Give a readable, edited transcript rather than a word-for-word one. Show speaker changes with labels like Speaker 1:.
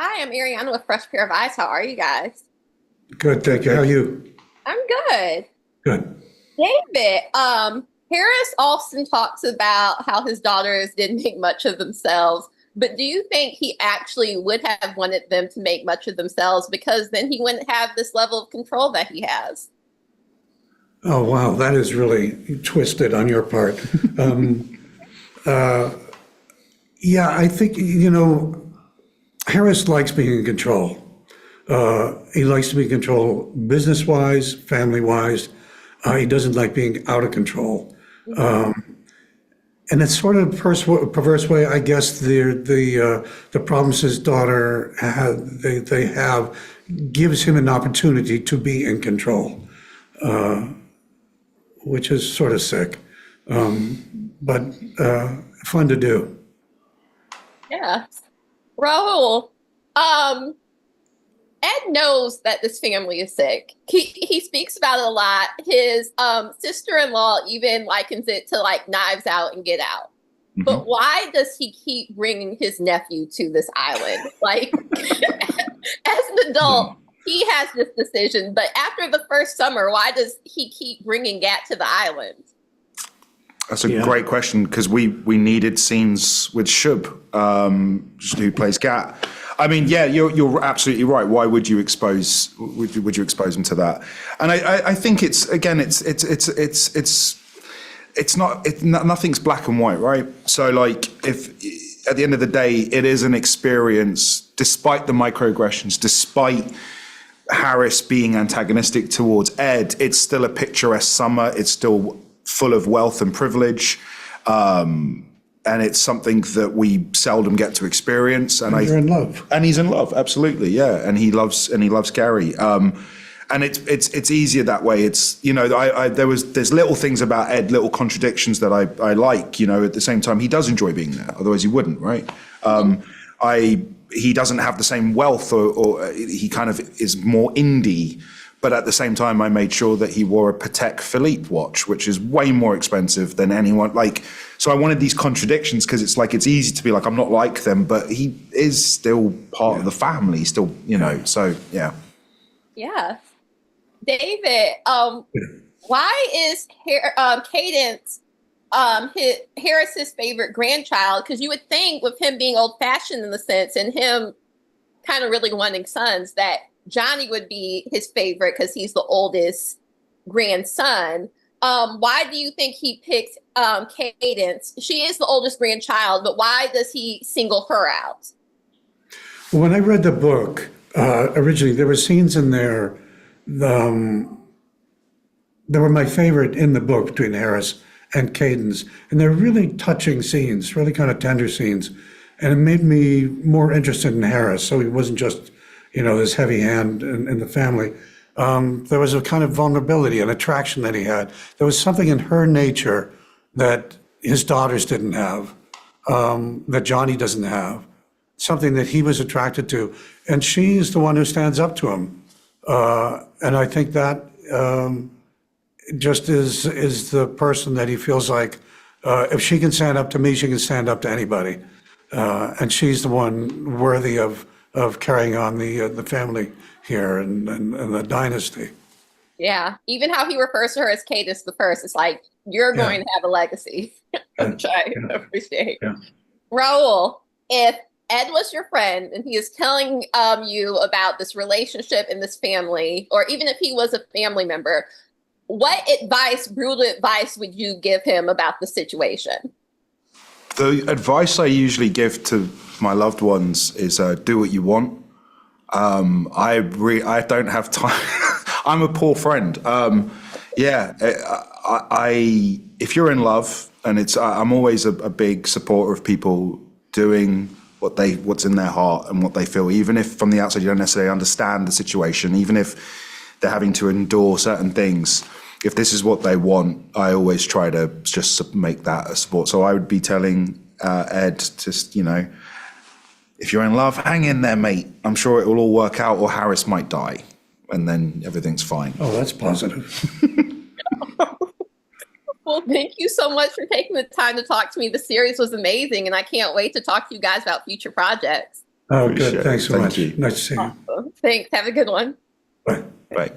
Speaker 1: Hi, I'm Ariana with Fresh Pair of Eyes. How are you guys?
Speaker 2: Good, thank you. How are you?
Speaker 1: I'm good.
Speaker 2: Good.
Speaker 1: David, Harris often talks about how his daughters didn't make much of themselves, but do you think he actually would have wanted them to make much of themselves because then he wouldn't have this level of control that he has?
Speaker 2: Oh, wow, that is really twisted on your part. Um, uh, yeah, I think, Harris likes being in control. He likes to be in control business-wise, family-wise. He doesn't like being out of control. And it's sort of a perverse way, I guess, the problems his daughter they have gives him an opportunity to be in control, which is sort of sick, but fun to do.
Speaker 1: Yeah. Rahul, um, Ed knows that this family is sick. He speaks about it a lot. His sister-in-law even likens it to like Knives Out and Get Out.
Speaker 3: Mhm.
Speaker 1: But why does he keep bringing his nephew to this island? Like, as an adult, he has this decision. But after the first summer, why does he keep bringing Gat to the island?
Speaker 3: That's a
Speaker 2: Yeah.
Speaker 3: great question because we needed scenes with Shub, who plays Gat. I mean, yeah, you're absolutely right. Why would you expose him to that? And I think it's again it's not nothing's black and white, right? So like if at the end of the day it is an experience, despite the microaggressions, despite Harris being antagonistic towards Ed, it's still a picturesque summer. It's still full of wealth and privilege. And it's something that we seldom get to experience. And
Speaker 2: You're in love.
Speaker 3: and he's in love, absolutely, yeah. And he loves Carrie. And it's easier that way. It's there's little things about Ed, little contradictions that I like. At the same time, he does enjoy being there. Otherwise, he wouldn't, right? He doesn't have the same wealth, or he kind of is more indie. But at the same time, I made sure that he wore a Patek Philippe watch, which is way more expensive than anyone. So I wanted these contradictions because it's easy to be like, I'm not like them, but he is still part of the family, still, so yeah.
Speaker 1: Yeah. David, why is Cadence Harris's favorite grandchild? Because you would think with him being old-fashioned in the sense and him kind of really wanting sons that Johnny would be his favorite because he's the oldest grandson. Why do you think he picked Cadence? She is the oldest grandchild, but why does he single her out?
Speaker 2: When I read the book originally, there were scenes in there that were my favorite in the book between Harris and Cadence, and they're really touching scenes, really kind of tender scenes, and it made me more interested in Harris. So he wasn't just this heavy hand in the family. There was a kind of vulnerability, an attraction that he had. There was something in her nature that his daughters didn't have, that Johnny doesn't have, something that he was attracted to. And she's the one who stands up to him. And I think that just is the person that he feels like, if she can stand up to me, she can stand up to anybody. And she's the one worthy of carrying on the family here and the dynasty.
Speaker 1: Yeah. Even how he refers to her as Cadence the First, it's like, you're going to have a legacy, which I appreciate.
Speaker 2: Yeah.
Speaker 1: Raul, if Ed was your friend and he is telling you about this relationship in this family, or even if he was a family member, what brutal advice would you give him about the situation?
Speaker 3: The advice I usually give to my loved ones is do what you want. I don't have time. I'm a poor friend. If you're in love, and I'm always a big supporter of people doing what's in their heart and what they feel, even if from the outside you don't necessarily understand the situation, even if they're having to endure certain things. If this is what they want, I always try to just make that a support. So I would be telling Ed, just, if you're in love, hang in there, mate. I'm sure it will all work out, or Harris might die, and then everything's fine.
Speaker 2: Oh, that's positive.
Speaker 1: Well, thank you so much for taking the time to talk to me. The series was amazing, and I can't wait to talk to you guys about future projects.
Speaker 2: Oh,
Speaker 3: Appreciate
Speaker 2: good.
Speaker 3: it.
Speaker 2: Thanks so
Speaker 3: Thank
Speaker 2: much.
Speaker 3: you.
Speaker 2: Nice to see you.
Speaker 1: Thanks. Have a good one.
Speaker 2: Bye.
Speaker 3: Bye.